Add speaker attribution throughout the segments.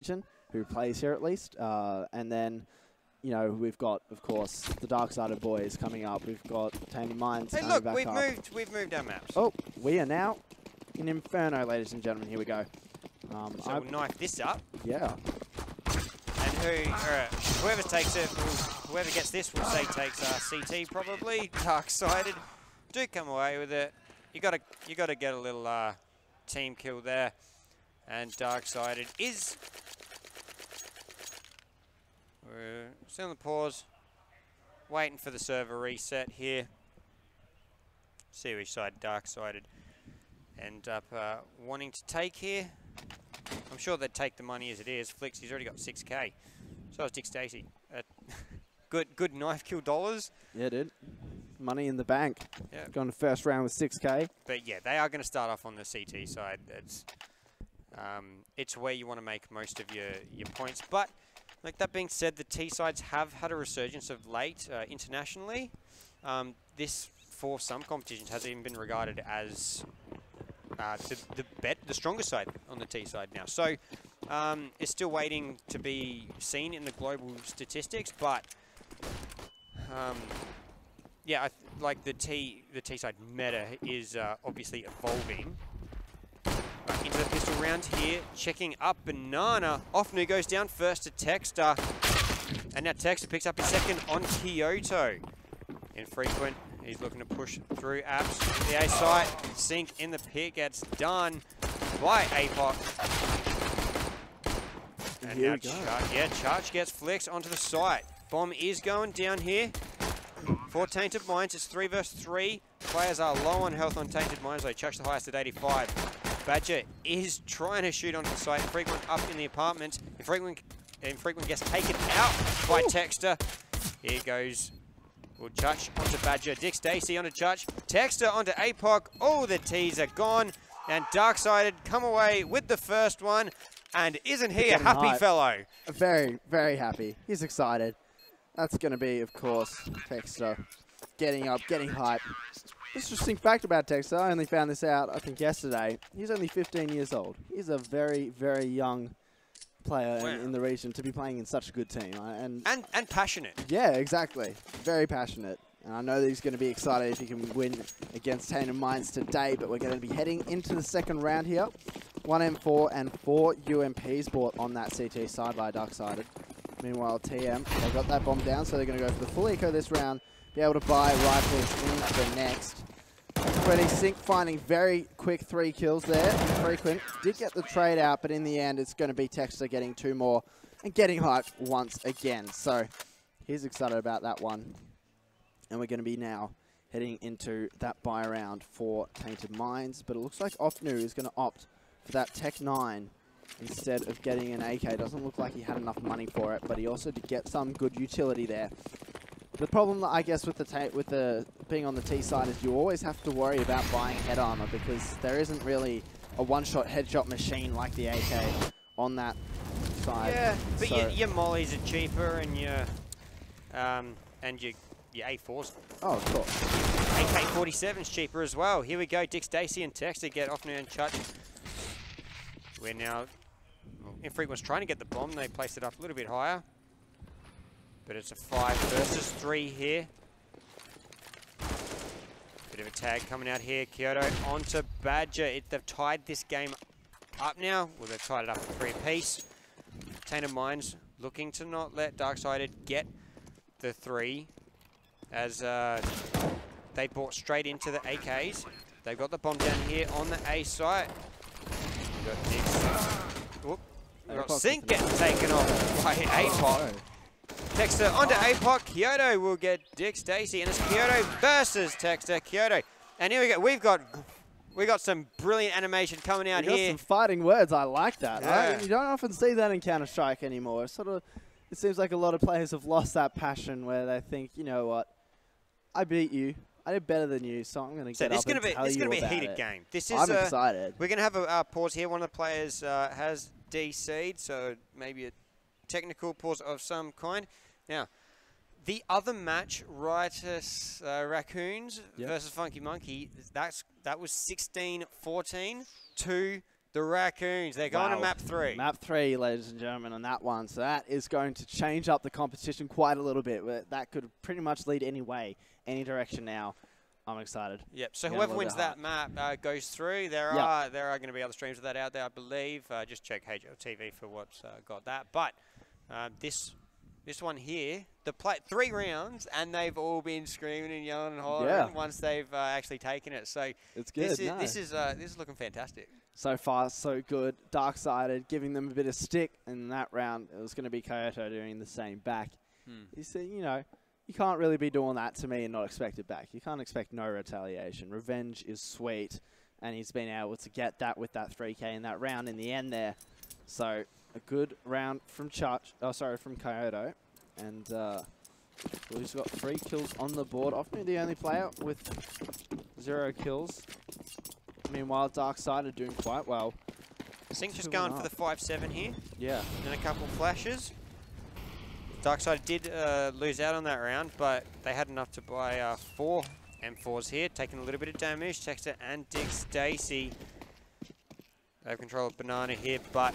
Speaker 1: region who plays here at least. And then, you know, we've got, of course, the DarkSided boys coming up. We've got Tainted Minds
Speaker 2: hey,
Speaker 1: coming
Speaker 2: look,
Speaker 1: back up.
Speaker 2: we've moved our maps.
Speaker 1: Oh, we are now in Inferno, ladies and gentlemen. Here we go.
Speaker 2: So we'll knife this up.
Speaker 1: Yeah.
Speaker 2: And whoever takes it, whoever gets this, will say takes CT probably. DarkSided do come away with it. You gotta get a little team kill there, and DarkSided is. We're still on the pause, waiting for the server reset here. See which side DarkSided end up wanting to take here. I'm sure they'd take the money as it is. Flicks, he's already got 6k. So has Dick Stacey. Good knife kill dollars.
Speaker 1: Yeah, dude. Money in the bank.
Speaker 2: Yeah.
Speaker 1: Going to first round with 6k.
Speaker 2: But yeah, they are going to start off on the CT side. It's where you want to make most of your points. But like that being said, the T sides have had a resurgence of late internationally. This, for some competitions, has even been regarded as the stronger side on the T side now. So it's still waiting to be seen in the global statistics, but yeah, like the T side meta is obviously evolving. Into the pistol round here, checking up Banana. Offnu goes down first to Texter, and now Texter picks up his second on Kyoto. Infrequent. He's looking to push through apps. The A site, sink in the pit gets done by APOC. And now Charge gets Flicks onto the site. Bomb is going down here for Tainted Minds. It's 3 versus 3. Players are low on health on Tainted Minds. They chuck the highest at 85. Badger is trying to shoot onto the site. Infrequent up in the apartment. Infrequent gets taken out by Texter. Here goes. We'll Chutch onto Badger. Dick Stacey onto Chutch. Texter onto APOC. Oh, the T's are gone. And DarkSided come away with the first one. And isn't he a happy fellow?
Speaker 1: Very, very happy. He's excited. That's going to be, of course, Texter getting up, getting hype. Interesting fact about Texter, I only found this out, I think, yesterday. He's only 15 years old. He's a very, very young player in the region to be playing in such a good team. And
Speaker 2: passionate.
Speaker 1: Yeah, exactly. Very passionate. And I know that he's going to be excited if he can win against Tainted Minds today, but we're going to be heading into the second round here. 1 M4 and 4 UMPs bought on that CT side by DarkSided. Meanwhile, TM, they got that bomb down, so they're going to go for the full eco this round, be able to buy rifles in the next. Freddy Sink finding very quick 3 kills there. Frequent did get the trade out, but in the end, it's going to be Texter getting 2 more and getting hyped once again. So he's excited about that one. And we're going to be now heading into that buy round for Tainted Minds. But it looks like Offnu is going to opt for that Tech 9 instead of getting an AK. Doesn't look like he had enough money for it, but he also did get some good utility there. The problem, I guess, with the being on the T side is you always have to worry about buying head armor because there isn't really a one-shot headshot machine like the AK on that side.
Speaker 2: Yeah, but so your mollies are cheaper and your A4s.
Speaker 1: Oh, of course.
Speaker 2: AK-47's cheaper as well. Here we go. Dick Stacey and Texter get off now and Chutch. We're now Infrequent's trying to get the bomb. They placed it up a little bit higher. But it's a 5 versus 3 here. Bit of a tag coming out here. Kyoto onto Badger. They've tied this game up now. Well, they've tied it up at 3 apiece. Tainted Minds looking to not let DarkSided get the 3 as they bought straight into the AKs. They've got the bomb down here on the A site. We've got Dix. Whoop. We've got Sink getting taken off by APOC. Texter onto APOC. Kyoto will get Dick Stacey, and it's Kyoto versus Texter. Kyoto, and here we go. We got some brilliant animation coming out here.
Speaker 1: Some fighting words. I like that.
Speaker 2: Yeah.
Speaker 1: Right? You don't often see that in Counter-Strike anymore. It seems like a lot of players have lost that passion where they think, you know what, I beat you. I did better than you, so I'm going to get up and tell you about it.
Speaker 2: It's going to be a heated game.
Speaker 1: I'm excited.
Speaker 2: We're going to have a pause here. One of the players has DC'd, so maybe a technical pause of some kind. Now, the other match, Riotous Raccoons versus Funky Monkey, that was 16-14 to the The Raccoons, they're going to map 3.
Speaker 1: Map 3, ladies and gentlemen, on that one. So that is going to change up the competition quite a little bit. That could pretty much lead any way, any direction now. I'm excited.
Speaker 2: Yep, so whoever wins that map goes through. There are going to be other streams of that out there, I believe. Just check HLTV for what's got that. But this one here, 3 rounds, and they've all been screaming and yelling and hollering once they've actually taken it. So
Speaker 1: it's good.
Speaker 2: This is looking fantastic.
Speaker 1: So far, so good. DarkSided giving them a bit of stick. In that round, it was going to be Kyoto doing the same back. He said, you know, you can't really be doing that to me and not expect it back. You can't expect no retaliation. Revenge is sweet, and he's been able to get that with that 3K in that round in the end there. So a good round from from Kyoto, and he's got 3 kills on the board. Often the only player with 0 kills. Meanwhile, DarkSided doing quite well.
Speaker 2: Sync just going for the 5-7 here.
Speaker 1: Yeah.
Speaker 2: And a couple flashes. DarkSided did lose out on that round, but they had enough to buy 4 M4s here, taking a little bit of damage. Texter and Dig Stacy. They have control of Banana here, but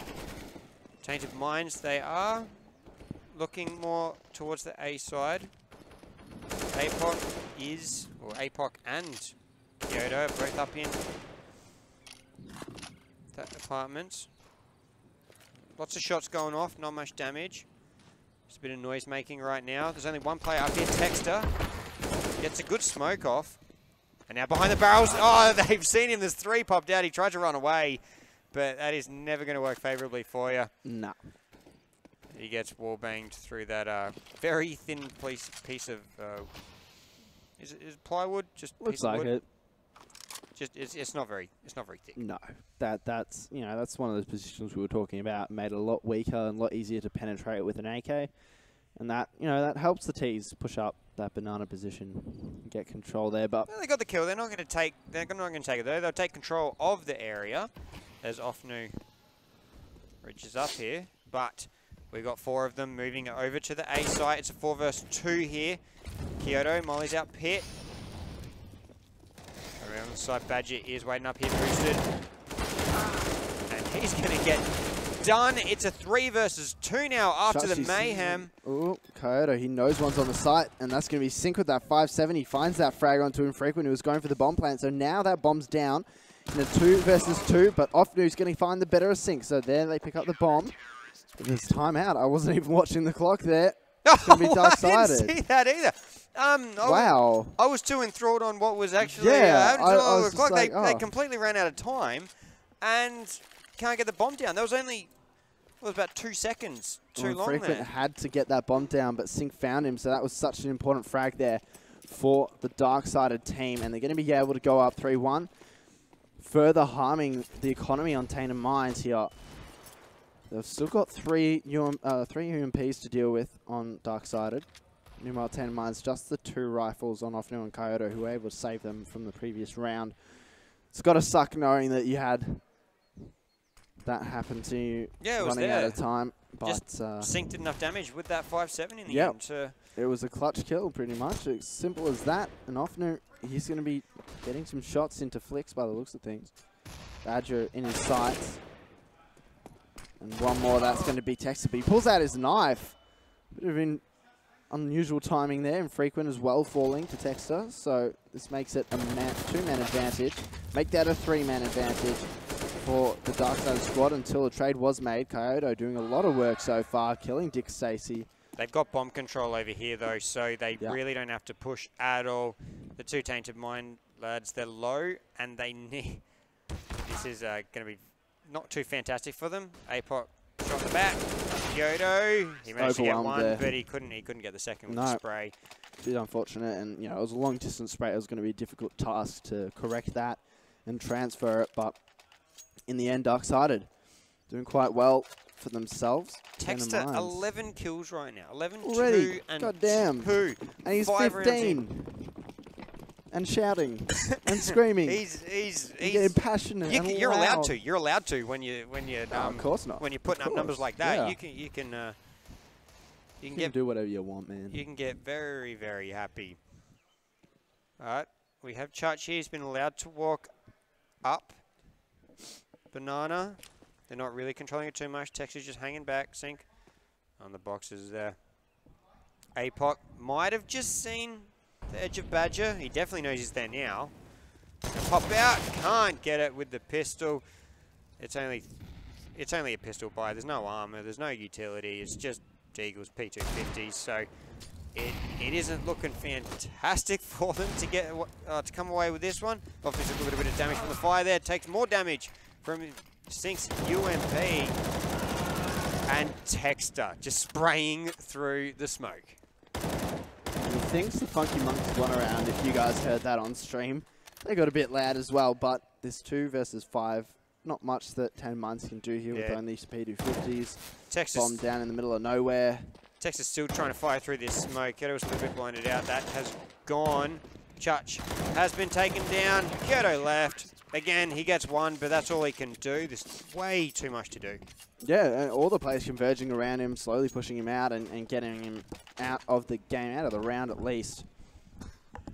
Speaker 2: Tainted Minds, they are looking more towards the A side. APOC and Kyoto are both up in that apartment. Lots of shots going off, not much damage. Just a bit of noise making right now. There's only one player up here, Texter. Gets a good smoke off. And now behind the barrels. Oh, they've seen him. There's 3 popped out. He tried to run away, but that is never going to work favorably for you.
Speaker 1: No.
Speaker 2: He gets wall banged through that very thin piece of. Is it plywood? Just
Speaker 1: looks like
Speaker 2: wood?
Speaker 1: it.
Speaker 2: Just it's not very thick.
Speaker 1: No, that's that's one of those positions we were talking about. Made it a lot weaker and a lot easier to penetrate with an AK, and that that helps the T's push up that banana position, and get control there. But
Speaker 2: well, they got the kill. They're not going to take. They're not going to take it though. They'll take control of the area as Ofnu reaches up here. But we've got 4 of them moving over to the A site. It's a 4 versus 2 here. Kyoto, Molly's out pit. Around the side, Badger is waiting up here, boosted. And he's going to get done. It's a 3 versus 2 now after the mayhem.
Speaker 1: Oh, Kyoto, he knows one's on the site, and that's going to be sync with that 5-7. He finds that frag onto Infrequent, who was going for the bomb plant. So now that bomb's down in a 2 versus 2, but Ofnu's going to find the better of sync. So there they pick up the bomb. But there's timeout. I wasn't even watching the clock there. It's going to be DarkSided.
Speaker 2: I didn't see that either.
Speaker 1: Wow.
Speaker 2: I was too enthralled on what was actually
Speaker 1: happening
Speaker 2: to
Speaker 1: I
Speaker 2: the
Speaker 1: was
Speaker 2: clock.
Speaker 1: like,
Speaker 2: They completely ran out of time and can't get the bomb down. There was only about 2 seconds too long
Speaker 1: Frequent
Speaker 2: there.
Speaker 1: had to get that bomb down, but Sync found him, so that was such an important frag there for the DarkSided team, and they're going to be able to go up 3-1, further harming the economy on Tainted Minds here. They've still got 3 UMPs to deal with on DarkSided. Meanwhile, Tainted Minds, just the 2 rifles on Ofnu and Kyoto, who were able to save them from the previous round. It's got to suck knowing that you had that happen to you running out of time. But
Speaker 2: just synced enough damage with that 5-7 in the end.
Speaker 1: It was a clutch kill, pretty much. It's simple as that. And Ofnu, he's going to be getting some shots into flicks by the looks of things. Badger in his sights. And one more, that's going to be Texter. But he pulls out his knife. Bit of unusual timing there. Infrequent as well falling to Texter. So this makes it a 2-man advantage. Make that a 3-man advantage for the DarkSided squad until a trade was made. Kyoto doing a lot of work so far, killing Dick Stacy.
Speaker 2: They've got bomb control over here though, so they really don't have to push at all. The 2 Tainted Mind lads, they're low and they need... This is going to be not too fantastic for them. APOC shot in the back. Kyoto, he managed to get one, there. But he couldn't get the second with the spray.
Speaker 1: A bit unfortunate, and it was a long distance spray. It was going to be a difficult task to correct that and transfer it, but in the end, DarkSided doing quite well for themselves.
Speaker 2: Texter, 11 kills right now. 11,
Speaker 1: already.
Speaker 2: 2, and
Speaker 1: God damn.
Speaker 2: 2.
Speaker 1: And he's 15. And shouting and screaming.
Speaker 2: He's
Speaker 1: getting passionate.
Speaker 2: You're allowed to. You're allowed to when you
Speaker 1: of course not.
Speaker 2: When you're putting up numbers like that.
Speaker 1: Yeah.
Speaker 2: You can
Speaker 1: do whatever you want, man.
Speaker 2: You can get very, very happy. All right, we have Chachi. He's been allowed to walk up. Banana. They're not really controlling it too much. Tex is just hanging back. Sync on the boxes there. APOC might have just seen the edge of Badger. He definitely knows he's there now. Pop out. Can't get it with the pistol. It's only a pistol buy. There's no armor. There's no utility. It's just Deagle's P250. So it isn't looking fantastic for them to get to come away with this one. Obviously, a little bit of damage from the fire there. Takes more damage from Sync's UMP and Texter just spraying through the smoke.
Speaker 1: He thinks the Funky Monks won around. If you guys heard that on stream, they got a bit loud as well. But this 2 versus 5. Not much that Tainted Minds can do here with only P250s.
Speaker 2: Texas
Speaker 1: bomb down in the middle of nowhere.
Speaker 2: Texas still trying to fire through this smoke. Kyoto was a little bit blinded out. That has gone. Chuch has been taken down. Kyoto left. Again, he gets one, but that's all he can do. There's way too much to do.
Speaker 1: Yeah, and all the players converging around him, slowly pushing him out and getting him out of the game, out of the round at least.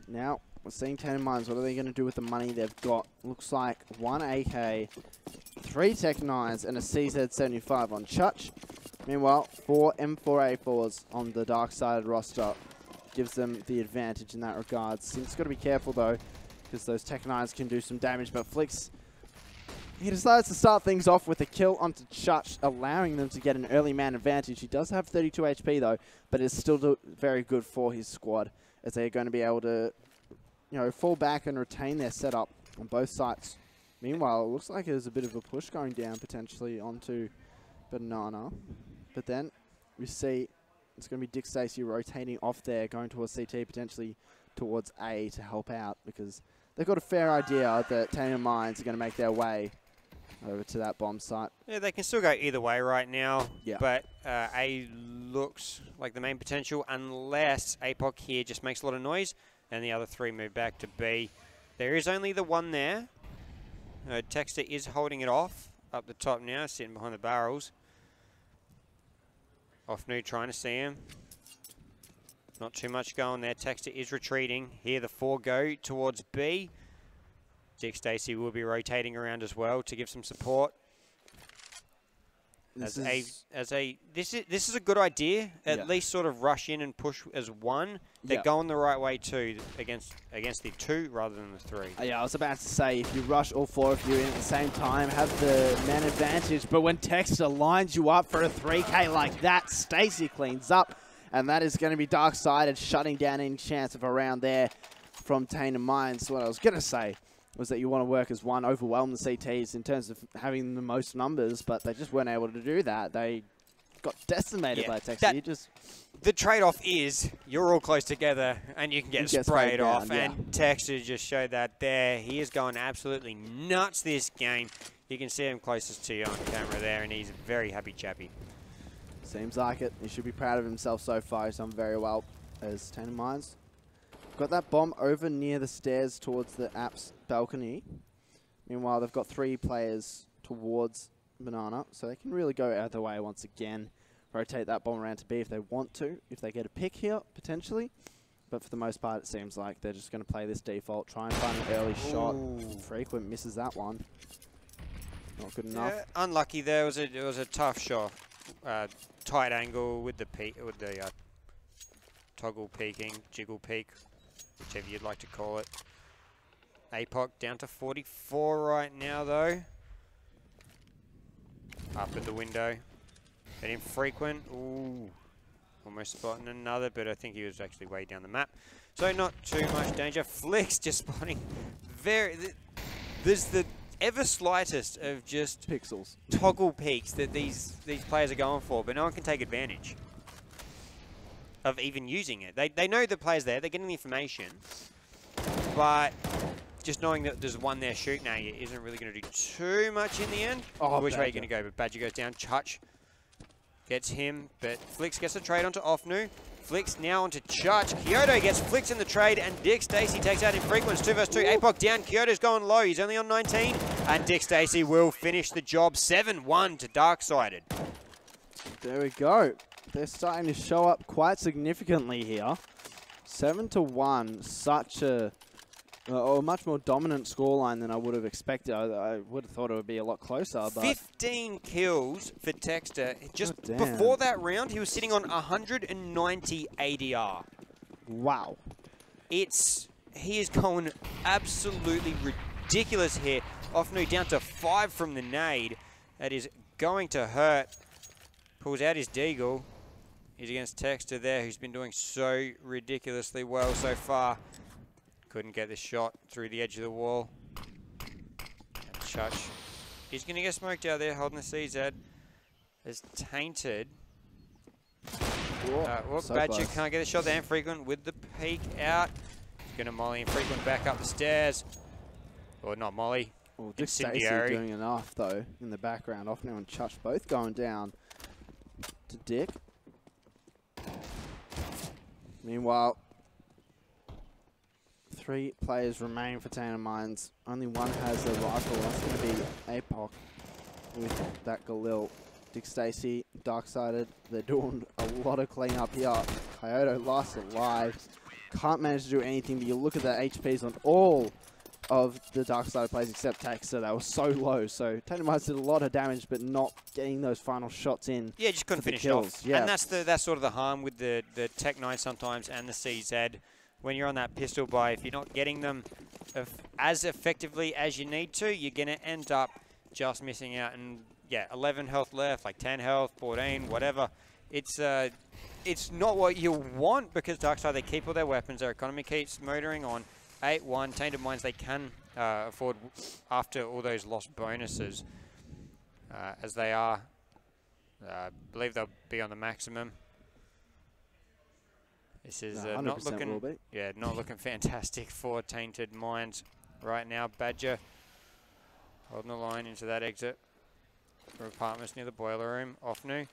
Speaker 1: Now, we're seeing Tainted Minds. What are they going to do with the money they've got? Looks like 1 AK, 3 Tech 9s, and a CZ75 on Chuch. Meanwhile, 4 M4A4s on the DarkSided roster gives them the advantage in that regard. Sync's got to be careful, though, because those Tech 9s can do some damage. But Flix, he decides to start things off with a kill onto Chuch, allowing them to get an early man advantage. He does have 32 HP, though, but it's still very good for his squad, as they're going to be able to, you know, fall back and retain their setup on both sides. Meanwhile, it looks like there's a bit of a push going down potentially onto Banana. But then we see it's going to be Dick Stacey rotating off there, going towards CT, potentially towards A to help out, because they've got a fair idea that Tainted Minds are going to make their way over to that bomb site.
Speaker 2: Yeah, they can still go either way right now.
Speaker 1: Yeah.
Speaker 2: But A looks like the main potential, unless APOC here just makes a lot of noise and the other 3 move back to B. There is only the one there. Texter is holding it off up the top now, sitting behind the barrels. Offnu trying to see him. Not too much going there. Texter is retreating. Here the 4 go towards B. Dick Stacey will be rotating around as well to give some support. This is a good idea. At least sort of rush in and push as 1. They're going the right way too against the 2 rather than the 3.
Speaker 1: Yeah, I was about to say, if you rush all 4 of you in at the same time, have the man advantage. But when Texter lines you up for a 3K like that, Stacey cleans up. And that is going to be DarkSided, shutting down any chance of a round there from Tainted Minds. What I was going to say was that you want to work as 1, overwhelm the CTs in terms of having the most numbers, but they just weren't able to do that. They got decimated by Texter.
Speaker 2: The trade-off is you're all close together and you can get sprayed off. And Texter just showed that there. He is going absolutely nuts this game. You can see him closest to you on camera there, and he's a very happy chappy.
Speaker 1: Seems like it. He should be proud of himself so far. He's done very well as Tainted Minds. Got that bomb over near the stairs towards the app's balcony. Meanwhile, they've got 3 players towards Banana, so they can really go either way once again. Rotate that bomb around to B if they want to, if they get a pick here, potentially. But for the most part, it seems like they're just going to play this default, try and find an early shot. Frequent misses that one. Not good enough.
Speaker 2: Yeah, unlucky there. It was a tough shot. Tight angle with the toggle peeking, jiggle peek, whichever you'd like to call it. APOC down to 44 right now, though. Up at the window. But infrequent. Ooh. Almost spotting another, but I think he was actually way down the map. So not too much danger. Flicks just spotting there's the ever slightest of just
Speaker 1: pixels
Speaker 2: toggle peaks that these players are going for, but no one can take advantage of even using it. They know the player's there, they're getting the information, but just knowing that there's one there shooting at you isn't really going to do too much in the end. Which way are you going to go? But Badger goes down. Chuch gets him, but Flix gets the trade onto Offnu. Flix now onto Chuch. Kyoto gets Flix in the trade, and Dick Stacey takes out Infrequents. 2 versus 2. APOC down. Kyoto's going low. He's only on 19. And Dick Stacey will finish the job. 7-1 to DarkSided.
Speaker 1: There we go. They're starting to show up quite significantly here. 7-1. Such a Or a much more dominant scoreline than I would have expected. I would have thought it would be a lot closer. But
Speaker 2: 15 kills for Texter. Just before that round, he was sitting on 190 ADR.
Speaker 1: Wow.
Speaker 2: He is going absolutely ridiculous here. Offnu down to 5 from the nade. That is going to hurt. Pulls out his deagle. He's against Texter there, who's been doing so ridiculously well so far. Couldn't get the shot through the edge of the wall. And Chuch is going to get smoked out there, holding the CZ. As Tainted.
Speaker 1: So
Speaker 2: Badger
Speaker 1: close.
Speaker 2: can't get the shot there. Infrequent with the peek out. He's going to molly Infrequent back up the stairs. Or not molly.
Speaker 1: Well, DarkSided doing enough, though, in the background. Offnu and Chuch both going down to Dick. Meanwhile, 3 players remain for Tainted Mines. Only one has a rifle. That's going to be APOC with that Galil. Dick Stacy, DarkSided, they're doing a lot of cleanup here. Kyoto last alive. Can't manage to do anything, but you look at the HPs on all of the DarkSided players except Texter. They were so low. So Tainted Mines did a lot of damage, but not getting those final shots in.
Speaker 2: Yeah, just couldn't finish off.
Speaker 1: Yeah.
Speaker 2: And that's sort of the harm with the Tech 9 sometimes and the CZ. When you're on that pistol buy, if you're not getting them as effectively as you need to, you're going to end up just missing out. And yeah, 11 health left, like 10 health, 14, whatever. It's not what you want because DarkSide, they keep all their weapons. Their economy keeps motoring on. 8-1, Tainted Mines, they can afford after all those lost bonuses as they are. I believe they'll be on the maximum. This is not looking fantastic for Tainted Mines right now. Badger holding the line into that exit for apartments near the boiler room. Offnu.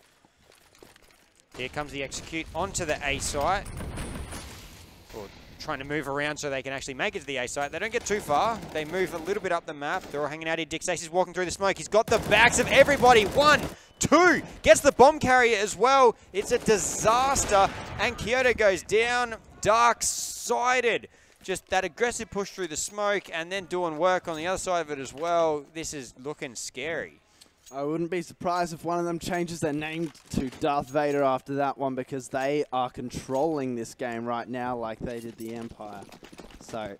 Speaker 2: Here comes the execute onto the A site. Or trying to move around so they can actually make it to the A site. They don't get too far. They move a little bit up the map. They're all hanging out here. Dick Stacy's walking through the smoke. He's got the backs of everybody. 1, 2. Gets the bomb carrier as well. It's a disaster. And Kyoto goes down. DarkSided. Just that aggressive push through the smoke and then doing work on the other side of it as well. This is looking scary.
Speaker 1: I wouldn't be surprised if one of them changes their name to Darth Vader after that one because they are controlling this game right now like they did the Empire. So,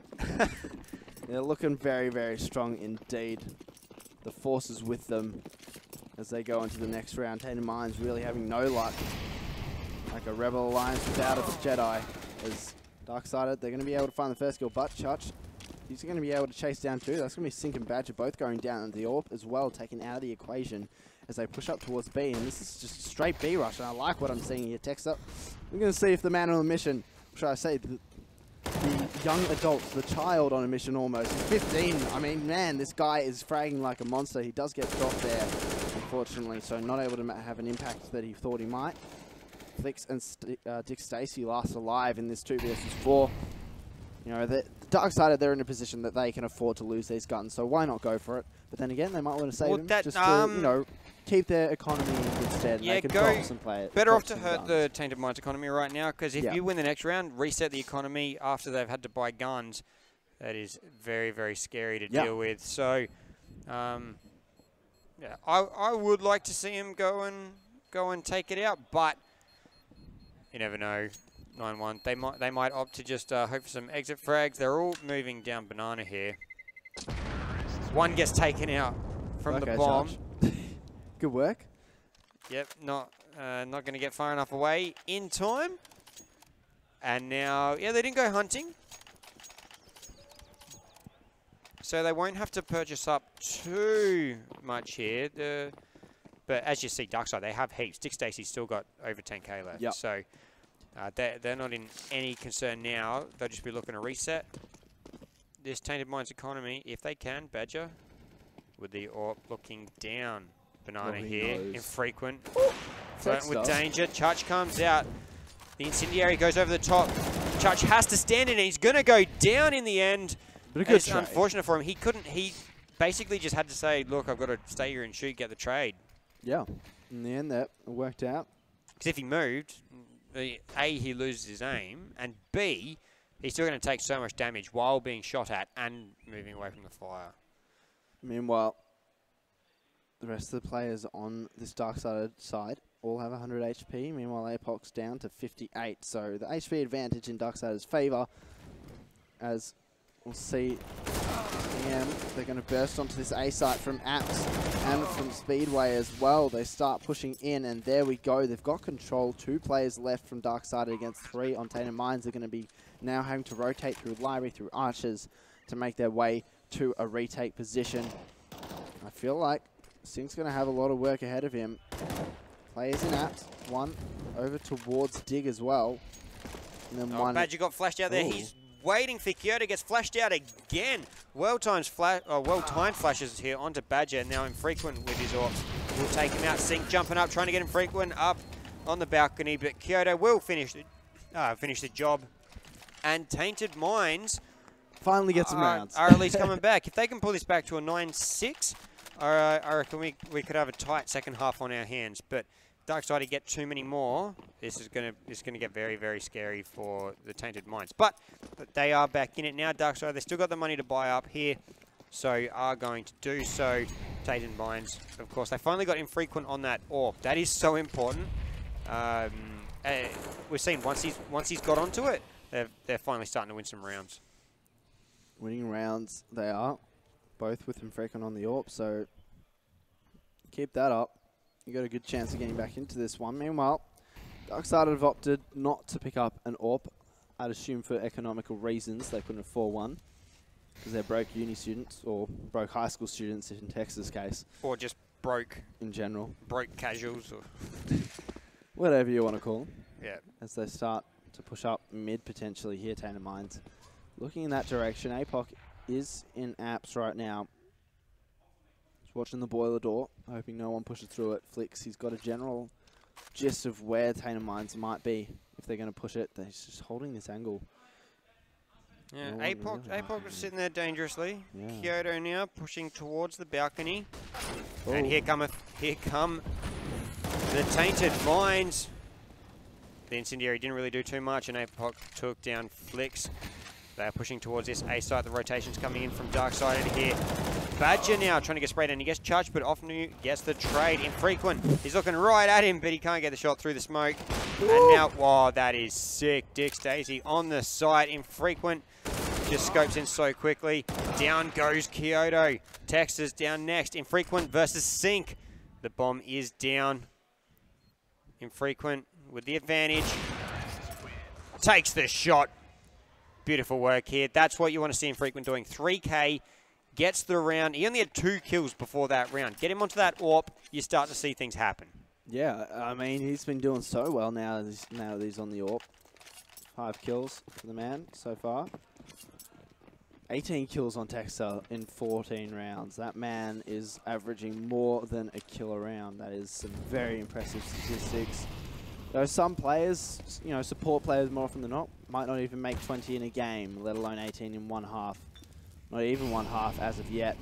Speaker 1: they're looking very, very strong indeed. The force is with them as they go into the next round. Tainted Mines really having no luck. Like a Rebel Alliance without a Jedi. As DarkSided, they're going to be able to find the first kill, but Chuch, he's going to be able to chase down too. That's going to be Sink and Badger both going down, and the AWP as well taken out of the equation as they push up towards B. And this is just a straight B rush, and I like what I'm seeing here. Texter, we're going to see if the man on a mission, should I say, the young adult, the child on a mission almost. He's 15. I mean, man, this guy is fragging like a monster. He does get dropped there, unfortunately, so not able to have an impact that he thought he might. Flix and Dick Stacy last alive in this 2v4. You know, the DarkSided, they're in a position that they can afford to lose these guns, so why not go for it? But then again, they might want to save them just to, you know, keep their economy in good stead.
Speaker 2: Yeah,
Speaker 1: and they can drop and play it.
Speaker 2: Better off to hurt the Tainted Mines economy right now, because if you win the next round, reset the economy after they've had to buy guns, that is very, very scary to deal with. So, yeah, I would like to see him go and take it out, but you never know. 9-1. They might opt to just hope for some exit frags. They're all moving down banana here. One gets taken out from the bomb.
Speaker 1: Good work.
Speaker 2: Yep, not going to get far enough away in time. And now, yeah, they didn't go hunting. So they won't have to purchase up too much here. But as you see, DarkSide, they have heaps. Dick Stacy's still got over 10k left.
Speaker 1: Yep.
Speaker 2: So they're not in any concern now. They'll just be looking to reset this Tainted Mines economy if they can. Badger with the AWP looking down. Banana here. Infrequent. Flirting with danger. Chuch comes out. The incendiary goes over the top. Chuch has to stand in it. He's going to go down in the end. But it's unfortunate for him. He couldn't. He basically just had to say, look, I've got to stay here and shoot, get the trade. Yeah.
Speaker 1: In the end, that worked out.
Speaker 2: Because if he moved, A, he loses his aim, and B, He's still going to take so much damage while being shot at and moving away from the fire.
Speaker 1: Meanwhile, the rest of the players on this DarkSided side all have 100 HP. Meanwhile, Apoc's down to 58. So the HP advantage in DarkSided's favour, as we'll see AEM, they're going to burst onto this A site from Apps and from Speedway as well. They start pushing in, and there we go. They've got control. 2 players left from DarkSided against 3 on Tainted Minds. They're going to be now having to rotate through Library, through Archers, to make their way to a retake position. I feel like Sync's going to have a lot of work ahead of him. Players in Apps, one over towards Dig as well. And then one.
Speaker 2: Badger got flashed out there.
Speaker 1: Ooh.
Speaker 2: He's waiting for Kyoto, gets flashed out again. Well-timed flashes here onto Badger, now infrequent with his AWPs. Will take him out. Sync jumping up, trying to get infrequent up on the balcony, but Kyoto will finish the job. And Tainted Minds
Speaker 1: finally get some rounds.
Speaker 2: Are at least coming back. If they can pull this back to a 9-6, I reckon we could have a tight second half on our hands. But DarkSided get too many more, this is gonna get very, very scary for the Tainted Minds. But they are back in it now. DarkSided, they still got the money to buy up here, so are going to do so. Tainted Minds, of course, they finally got infrequent on that AWP. That is so important. We've seen once he's got onto it, they're finally starting to win some rounds.
Speaker 1: Winning rounds they are, both with infrequent on the AWP, so keep that up. You got a good chance of getting back into this one. Meanwhile, DarkSided have opted not to pick up an AWP. I'd assume for economical reasons they couldn't afford one, because they're broke uni students, or broke high school students in Texas' case.
Speaker 2: Or just broke.
Speaker 1: In general.
Speaker 2: Broke casuals. Or
Speaker 1: whatever you want to call them.
Speaker 2: Yeah.
Speaker 1: As they start to push up mid potentially here, Tainted Minds. Looking in that direction, Apoc is in Apps right now. Watching the boiler door, hoping no one pushes through it. Flicks, he's got a general gist of where Tainted Minds might be if they're going to push it. They're just holding this angle.
Speaker 2: Yeah, Apoc is sitting there dangerously. Yeah. Kyoto now pushing towards the balcony. Ooh. And here come the Tainted Minds. The Incendiary didn't really do too much, and Apoc took down Flicks. They're pushing towards this A site. The rotation's coming in from DarkSided here. Badger now trying to get sprayed, and he gets charged, but often gets the trade. Infrequent. He's looking right at him, but he can't get the shot through the smoke. Ooh. And now, wow, that is sick. Dix Daisy on the site. Infrequent just scopes in so quickly. Down goes Kyoto. Texas down next. Infrequent versus Sync. The bomb is down. Infrequent with the advantage. Takes the shot. Beautiful work here. That's what you want to see Infrequent doing. 3K, gets the round. He only had 2 kills before that round. Get him onto that AWP, you start to see things happen. Yeah,
Speaker 1: I mean, he's been doing so well now that he's on the AWP. 5 kills for the man so far. 18 kills on Texas in 14 rounds. That man is averaging more than a kill a round. That is some very impressive statistics. There are some players, you know, support players more often than not, might not even make 20 in a game, let alone 18 in one half. Not even one half as of yet.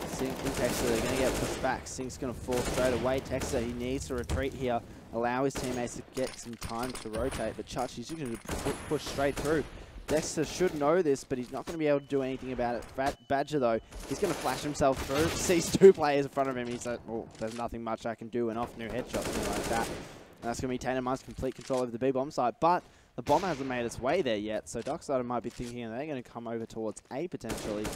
Speaker 1: Sync and Texas, they're going to get pushed back. Sync's going to fall straight away. Texas, he needs to retreat here, allow his teammates to get some time to rotate. But Chachi's going to push straight through. Dexter should know this, but he's not going to be able to do anything about it. Badger, though, he's going to flash himself through, sees 2 players in front of him. He's like, oh, there's nothing much I can do, and off new headshot, something like that. And that's going to be Tainted Minds' complete control over the B-bomb side. But the bomb hasn't made its way there yet, so DarkSided might be thinking they're going to come over towards A potentially.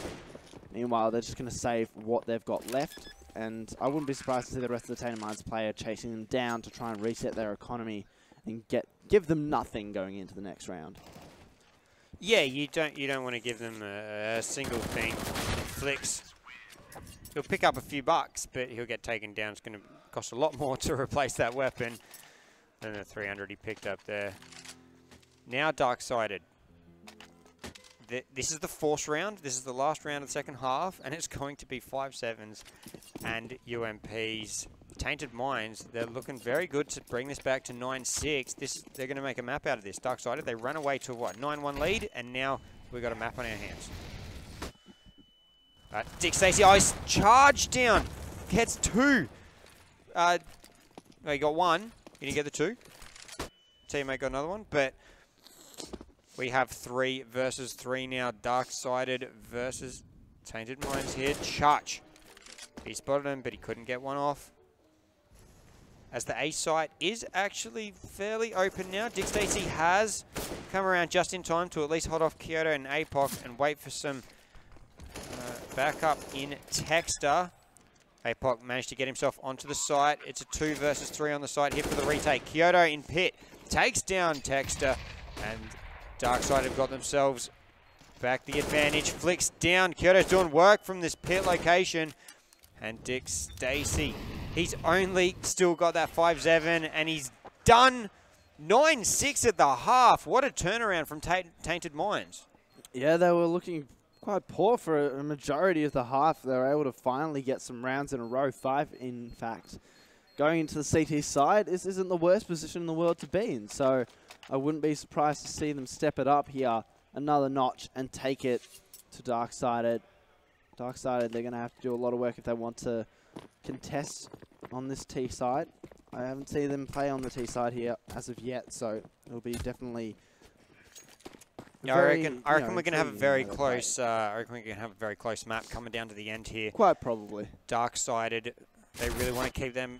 Speaker 1: Meanwhile, they're just going to save what they've got left. And I wouldn't be surprised to see the rest of the Tainted Minds player chasing them down to try and reset their economy and give them nothing going into the next round.
Speaker 2: Yeah, you don't want to give them a single thing. Flicks. He'll pick up a few bucks, but he'll get taken down. It's going to cost a lot more to replace that weapon than the 300 he picked up there. Now DarkSided. This is the 4th round. This is the last round of the second half, and it's going to be 5-7s and UMPs. Tainted Minds, they're looking very good to bring this back to 9-6. They're going to make a map out of this. DarkSided, they ran away to what, 9-1 lead, and now we've got a map on our hands. Dick Stacey, he's charged down. Gets 2. No, he got 1. He didn't get the 2. Teammate got another one, but We have 3 versus 3 now. DarkSided versus Tainted Minds here. Church. He spotted him, but he couldn't get one off. As the A site is actually fairly open now. Dick Stacey has come around just in time to at least hold off Kyoto and APOC and wait for some backup in Texter. APOC managed to get himself onto the site. It's a 2 versus 3 on the site here for the retake. Kyoto in pit takes down Texter, and DarkSided have got themselves back the advantage. Flicks down. Kyoto's doing work from this pit location. And Dick Stacey, he's only still got that 5-7, and he's done 9-6 at the half. What a turnaround from Tainted Minds.
Speaker 1: Yeah, they were looking quite poor for a majority of the half. They were able to finally get some rounds in a row, 5 in fact. Going into the CT side, this isn't the worst position in the world to be in, so I wouldn't be surprised to see them step it up here another notch and take it to DarkSided. DarkSided, they're going to have to do a lot of work if they want to contest on this T side. I haven't seen them play on the T side here as of yet, so it'll be definitely.
Speaker 2: Yeah, I reckon we're going to have a very close. I reckon we're going to have a very close map coming down to the end here.
Speaker 1: Quite probably.
Speaker 2: DarkSided, they really want to keep them,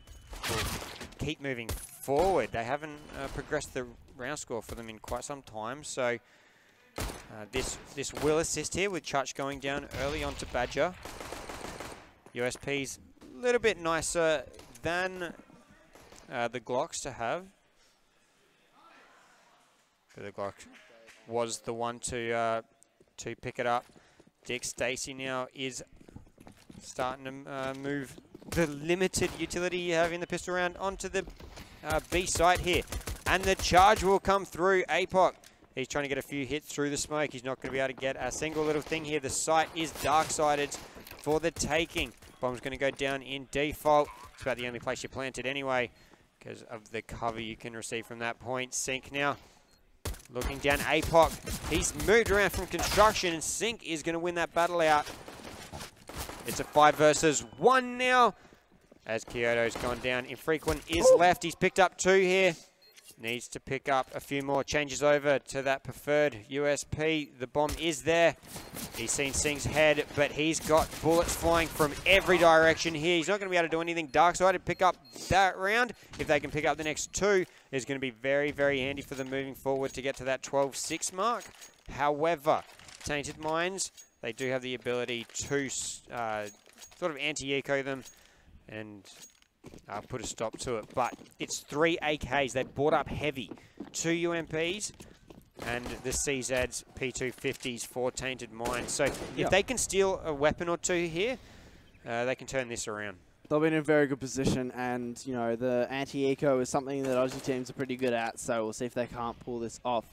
Speaker 2: keep moving forward. They haven't progressed the round score for them in quite some time, so. This will assist here with Church going down early onto Badger. USP's a little bit nicer than the Glocks to have. But the Glock was the one to pick it up. Dick Stacey now is starting to move the limited utility you have in the pistol round onto the B site here. And the charge will come through. APOC. He's trying to get a few hits through the smoke. He's not going to be able to get a single little thing here. The site is DarkSided for the taking. Bomb's going to go down in default. It's about the only place you planted anyway because of the cover you can receive from that point. Sync now. Looking down APOC. He's moved around from construction, and Sync is going to win that battle out. It's a 5 versus 1 now. As Kyoto's gone down. Infrequent is left. He's picked up 2 here. Needs to pick up a few more. Changes over to that preferred USP. The bomb is there. He's seen Singh's head, but he's got bullets flying from every direction here. He's not going to be able to do anything. DarkSided pick up that round. If they can pick up the next 2, it's going to be very, very handy for them moving forward to get to that 12-6 mark. However, Tainted Minds, they do have the ability to sort of anti-eco them and put a stop to it. But it's 3 AKs. They brought up heavy. 2 UMPs and the CZs, P250s for Tainted Minds. So if they can steal a weapon or 2 here, they can turn this around.
Speaker 1: They'll be in a very good position, and you know the anti-eco is something that Aussie teams are pretty good at. So we'll see if they can't pull this off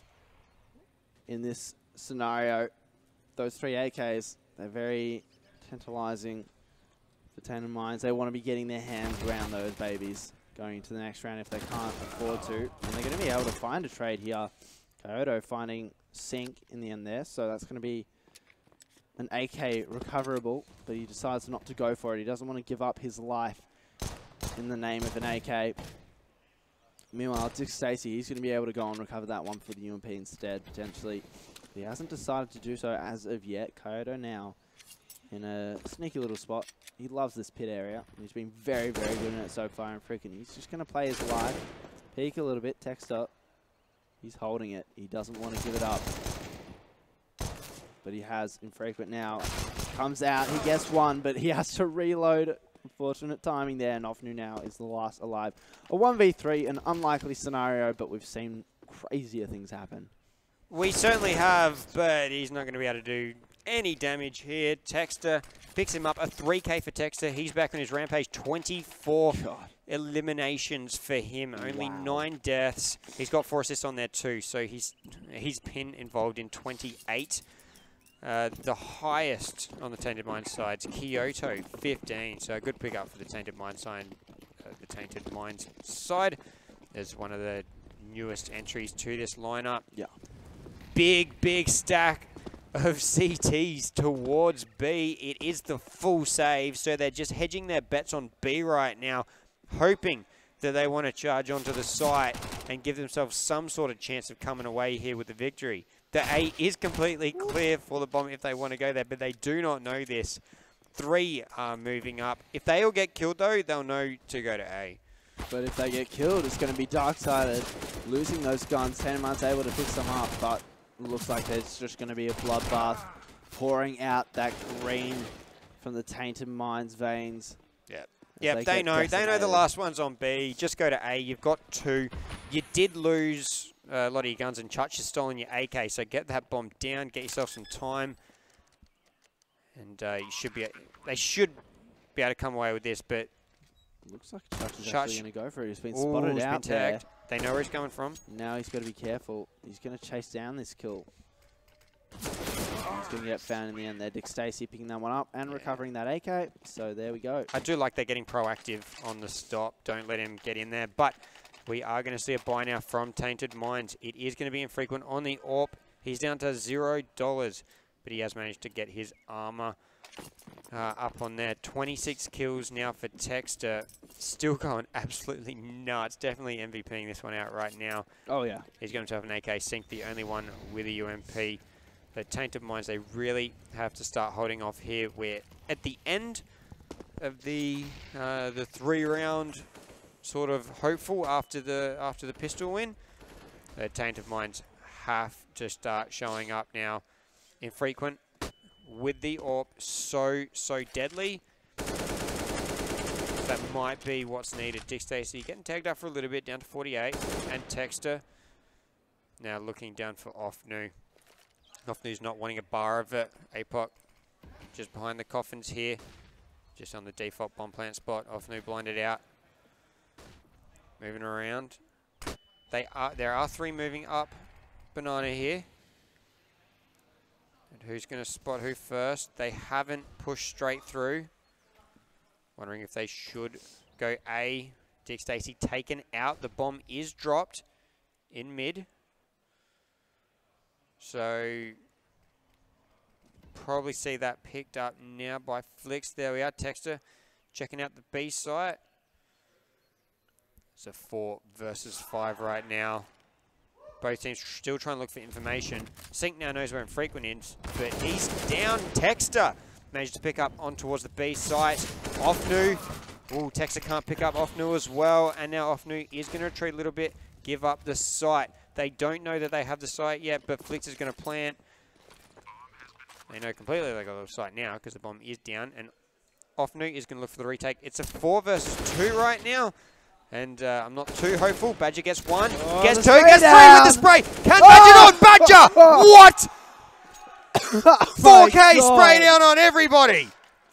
Speaker 1: in this scenario. Those 3 AKs, they're very tantalizing. The Tainted Minds, they want to be getting their hands around those babies going into the next round if they can't afford to. And they're going to be able to find a trade here. Kyoto finding Sync in the end there. So that's going to be an AK recoverable, but he decides not to go for it. He doesn't want to give up his life in the name of an AK. Meanwhile, Dick Stacey, he's going to be able to go and recover that one for the UMP instead, potentially. He hasn't decided to do so as of yet. Kyoto now in a sneaky little spot. He loves this pit area. He's been very, very good in it so far. And freaking, he's just going to play his life. Peek a little bit, text up. He's holding it. He doesn't want to give it up. But he has Infrequent now. Comes out. He gets one, but he has to reload. Unfortunate timing there. And Ofnu now is the last alive. A 1v3, an unlikely scenario, but we've seen crazier things happen.
Speaker 2: We certainly have, but he's not going to be able to do any damage here. Texter picks him up. A 3K for Texter. He's back on his rampage. 24 eliminations for him. Only 9 deaths. He's got 4 assists on there too, so he's been involved in 28. The highest on the Tainted Minds side is Kyoto, 15. So a good pickup for the Tainted Minds side. As one of the newest entries to this lineup. Yeah. Big stack of CTs towards B. It is the full save, so they're just hedging their bets on B right now, hoping that they want to charge onto the site and give themselves some sort of chance of coming away here with the victory. The A is completely clear for the bomb if they want to go there, but they do not know this. 3 are moving up. If they all get killed, though, they'll know to go to A.
Speaker 1: But if they get killed, it's going to be DarkSided losing those guns. Tainted Minds able to pick some up, but it looks like there's just going to be a bloodbath pouring out that green from the Tainted Minds veins.
Speaker 2: Yep, they know the last one's on B. Just go to A. You've got 2. You did lose a lot of your guns, and Chutch has stolen your AK, so get that bomb down, get yourself some time, and you should be. They should be able to come away with this, but
Speaker 1: looks like Chutch is actually going to go for it. He's been spotted out
Speaker 2: there.
Speaker 1: They
Speaker 2: know where he's coming from.
Speaker 1: Now he's got to be careful. He's going to chase down this kill. He's going to get found in the end there. Dick Stacey picking that one up and recovering that AK. So there we go.
Speaker 2: I do like they're getting proactive on the stop. Don't let him get in there. But we are going to see a buy now from Tainted Minds. It is going to be infrequent on the AWP. He's down to $0, but he has managed to get his armor up on there. 26 kills now for Texter. Still going absolutely nuts. Definitely MVPing this one out right now.
Speaker 1: Oh, yeah.
Speaker 2: He's going to have an AK Sync, the only one with a UMP. The Tainted Minds, they really have to start holding off here. We're at the end of the 3-round sort of hopeful after the pistol win. The Tainted Minds have to start showing up now. Infrequent with the AWP, so deadly. That might be what's needed. Dick Stacey getting tagged up for a little bit, down to 48, and Texter now looking down for Offnu. Offnu's not wanting a bar of it. APOC just behind the coffins here, just on the default bomb plant spot. Offnu blinded out. Moving around. There are 3 moving up. Banana here. And who's going to spot who first? They haven't pushed straight through. Wondering if they should go A. Dick Stacey taken out. The bomb is dropped in mid. So probably see that picked up now by Flicks. There we are. Texter checking out the B site. It's a 4 versus 5 right now. Both teams still trying to look for information. Sync now knows where Infrequent is, but he's down. Texter managed to pick up on towards the B site. Offnu. Ooh, Texter can't pick up Offnu as well. And now Offnu is going to retreat a little bit, give up the site. They don't know that they have the site yet, but Flix is going to plant. They know completely they got the site now because the bomb is down. And Offnu is going to look for the retake. It's a 4 versus 2 right now. And I'm not too hopeful. Badger gets 1, gets 2, gets 3 with the spray. Can Badger not? Badger! What? 4K spray down on everybody.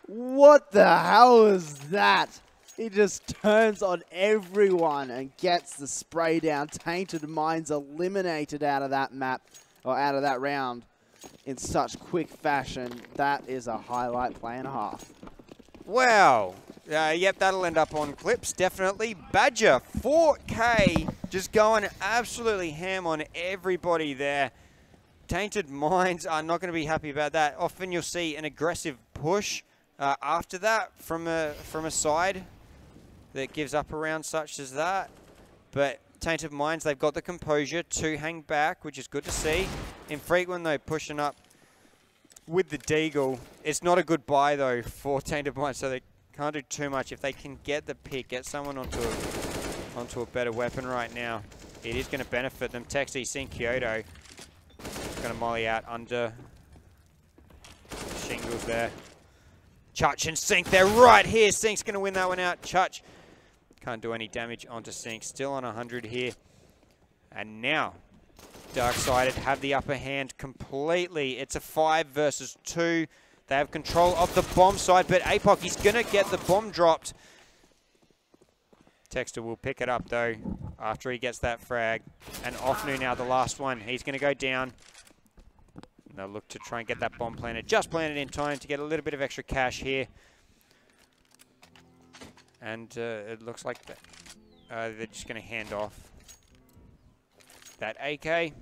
Speaker 1: What the hell is that? He just turns on everyone and gets the spray down. Tainted Minds eliminated out of that map, or out of that round, in such quick fashion. That is a highlight play and a half.
Speaker 2: Wow. Yep, that'll end up on clips, definitely. Badger, 4K, just going absolutely ham on everybody there. Tainted Minds are not going to be happy about that. Often you'll see an aggressive push after that from a side that gives up around such as that. But Tainted Minds, they've got the composure to hang back, which is good to see. Infrequent, though, pushing up with the Deagle. It's not a good buy, though, for Tainted Minds, so they can't do too much. If they can get the pick, get someone onto a better weapon right now, it is going to benefit them. Texi, Sync, Kyoto. Going to molly out under shingles there. Chutch and Sync, they're right here. Sync's going to win that one out. Chutch can't do any damage onto Sync. Still on 100 here. And now, DarkSided have the upper hand completely. It's a 5 versus 2. They have control of the bomb side, but APOC, he's going to get the bomb dropped. Texter will pick it up, though, after he gets that frag. And Offnu now, the last one. He's going to go down. And they'll look to try and get that bomb planted. Just planted in time to get a little bit of extra cash here. And it looks like that, they're just going to hand off that AK.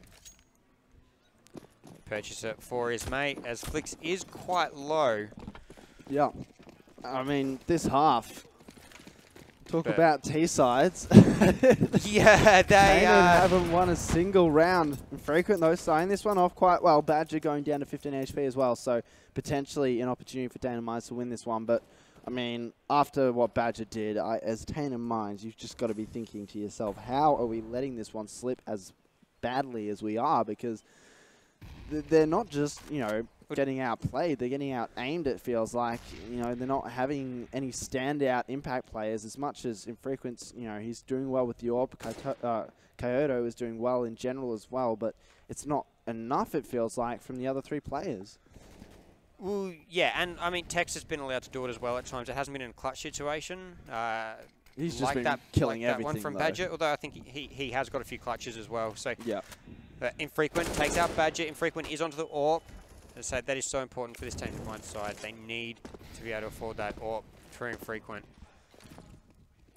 Speaker 2: Purchase it for his mate, as Flix is quite low.
Speaker 1: Yeah. I mean, this half, Talk about T-sides.
Speaker 2: Yeah, they
Speaker 1: haven't won a single round. Frequent though, starting this one off quite well. Badger going down to 15 HP as well, so potentially an opportunity for Tainted Minds to win this one. But I mean, after what Badger did, as Tainted Minds, you've just got to be thinking to yourself, how are we letting this one slip as badly as we are? Because they're not just, you know, getting outplayed, they're getting out aimed, it feels like. You know, they're not having any standout impact players as much as Infrequent's, you know, he's doing well with the orb. Kyoto is doing well in general as well, but it's not enough, it feels like, from the other three players.
Speaker 2: Well, yeah, and I mean, Tex has been allowed to do it as well at times. It hasn't been in a clutch situation.
Speaker 1: He's just
Speaker 2: like
Speaker 1: been
Speaker 2: that,
Speaker 1: killing
Speaker 2: like
Speaker 1: everything,
Speaker 2: that one from
Speaker 1: though.
Speaker 2: Badger, although I think he has got a few clutches as well. So
Speaker 1: yeah.
Speaker 2: Infrequent takes out Badger. Infrequent is onto the AWP. So that is so important for this Tainted Minds side. They need to be able to afford that AWP through Infrequent.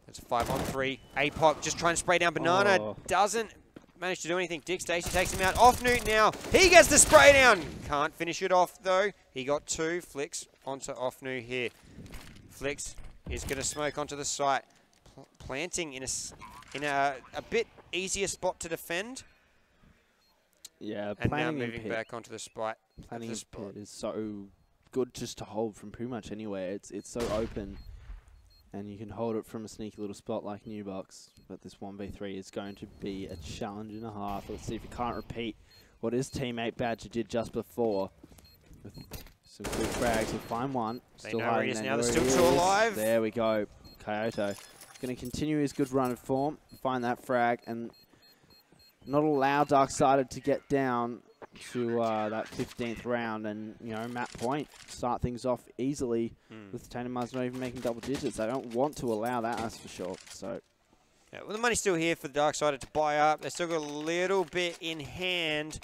Speaker 2: It's a 5-on-3. APOC just trying to spray down Banana.
Speaker 1: Oh.
Speaker 2: Doesn't manage to do anything. Dick Stacey takes him out. Off Newt now. He gets the spray down. Can't finish it off though. He got two. Flicks onto Off New here. Flicks is going to smoke onto the site. Planting in a bit easier spot to defend.
Speaker 1: Yeah,
Speaker 2: and now moving back onto the spot.
Speaker 1: Planning in pit is so good just to hold from pretty much anywhere. It's so open, and you can hold it from a sneaky little spot like New Box. But this 1v3 is going to be a challenge and a half. Let's see if he can't repeat what his teammate Badger did just before. With some good frags, he'll find one.
Speaker 2: Still hiding is now. There's still two alive.
Speaker 1: There we go. Kyoto going to continue his good run of form, find that frag, and not allow DarkSided to get down to that 15th round and, you know, map point, start things off easily with Tainted Minds not even making double digits. They don't want to allow that, that's for sure. So,
Speaker 2: yeah, well, the money's still here for the DarkSided to buy up. They've still got a little bit in hand,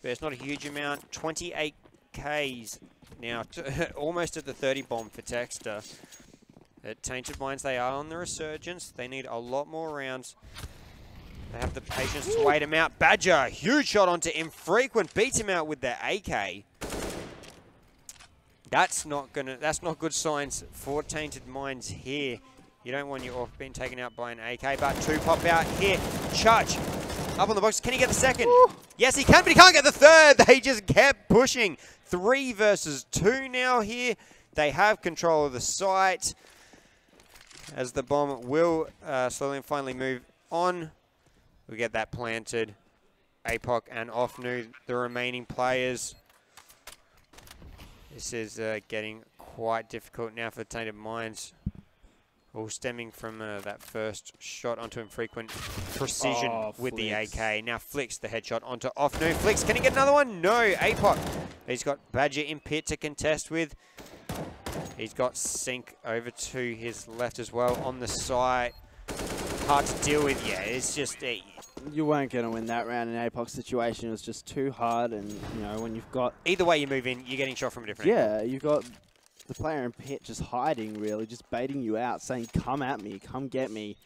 Speaker 2: but it's not a huge amount. 28 Ks now, almost at the 30 bomb for Texter. At Tainted Minds, they are on the resurgence. They need a lot more rounds. They have the patience to wait him out. Badger, huge shot onto Infrequent, beats him out with their AK. That's not good signs for Tainted Minds here. You don't want your AWP being taken out by an AK, but two pop out here. Chutch up on the box. Can he get the second? Ooh. Yes, he can, but he can't get the third. They just kept pushing. 3 versus 2 now here. They have control of the site as the bomb will slowly and finally move on. We get that planted. APOC and Ofnu, the remaining players. This is getting quite difficult now for the Tainted Minds. All stemming from that first shot onto Infrequent. Precision with the AK. Now Flicks the headshot onto Ofnu. Flicks, can he get another one? No, APOC. He's got Badger in pit to contest with. He's got Sync over to his left as well on the side. Hard to deal with, yeah, it's just...
Speaker 1: you weren't going to win that round in APOC's situation. It was just too hard, and, you know, when you've got...
Speaker 2: Either way you move in, you're getting shot from a different
Speaker 1: angle. You've got the player in pit just hiding, really, just baiting you out, saying, come at me, come get me.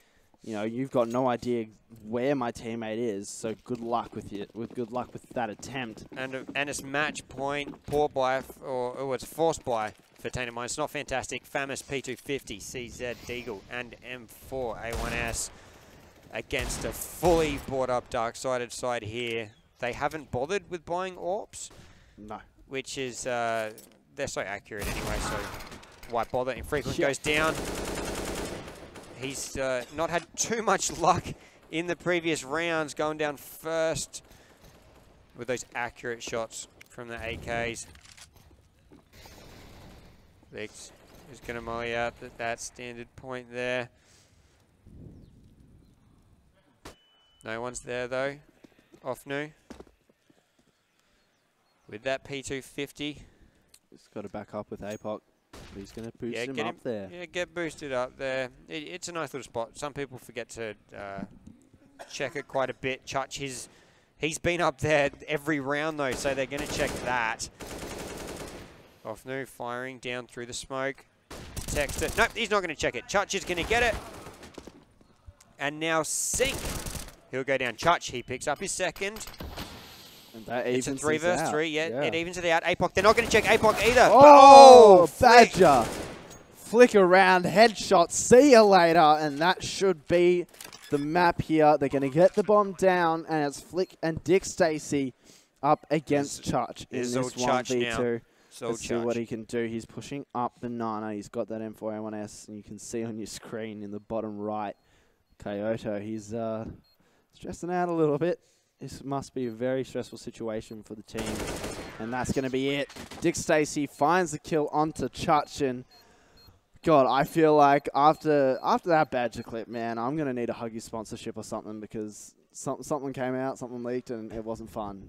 Speaker 1: You know, you've got no idea where my teammate is, so good luck with you. Good luck with that attempt.
Speaker 2: And it's match point, poor buy, or it's forced buy for Tainted Minds. It's not fantastic. Famous P250, CZ, Deagle, and M4 A1S against a fully bought up DarkSided side here. They haven't bothered with buying AWPs.
Speaker 1: No.
Speaker 2: Which is, they're so accurate anyway, so why bother? Infrequent goes down. He's not had too much luck in the previous rounds, going down first with those accurate shots from the AKs. Lex is going to molly out that standard point there. No one's there though. Ofnu with that P250.
Speaker 1: He's got to back up with APOC. He's going to boost him up there.
Speaker 2: Yeah, get boosted up there. It's a nice little spot. Some people forget to check it quite a bit. Chutch, he's been up there every round though, so they're going to check that. Ofnu firing down through the smoke. Text it. Nope, he's not going to check it. Chutch is going to get it. And now Sync. He'll go down. Chutch, he picks up his second.
Speaker 1: And that
Speaker 2: it's a 3 versus 3. Yeah,
Speaker 1: yeah,
Speaker 2: it evens it out. APOC, they're not going to check APOC either.
Speaker 1: Oh, Badger. flick around, headshot, see you later, and that should be the map here. They're going to get the bomb down, and it's Flick and Dick Stacy up against Church in this 1v2. Let's see what he can do. He's pushing up Banana. He's got that M4A1S, and you can see on your screen in the bottom right, Kyoto. He's stressing out a little bit. This must be a very stressful situation for the team. And that's going to be it. Dick Stacy finds the kill onto Chutchin. God, I feel like after that Badger clip, man, I'm going to need a Huggy sponsorship or something because something came out, something leaked, and it wasn't fun.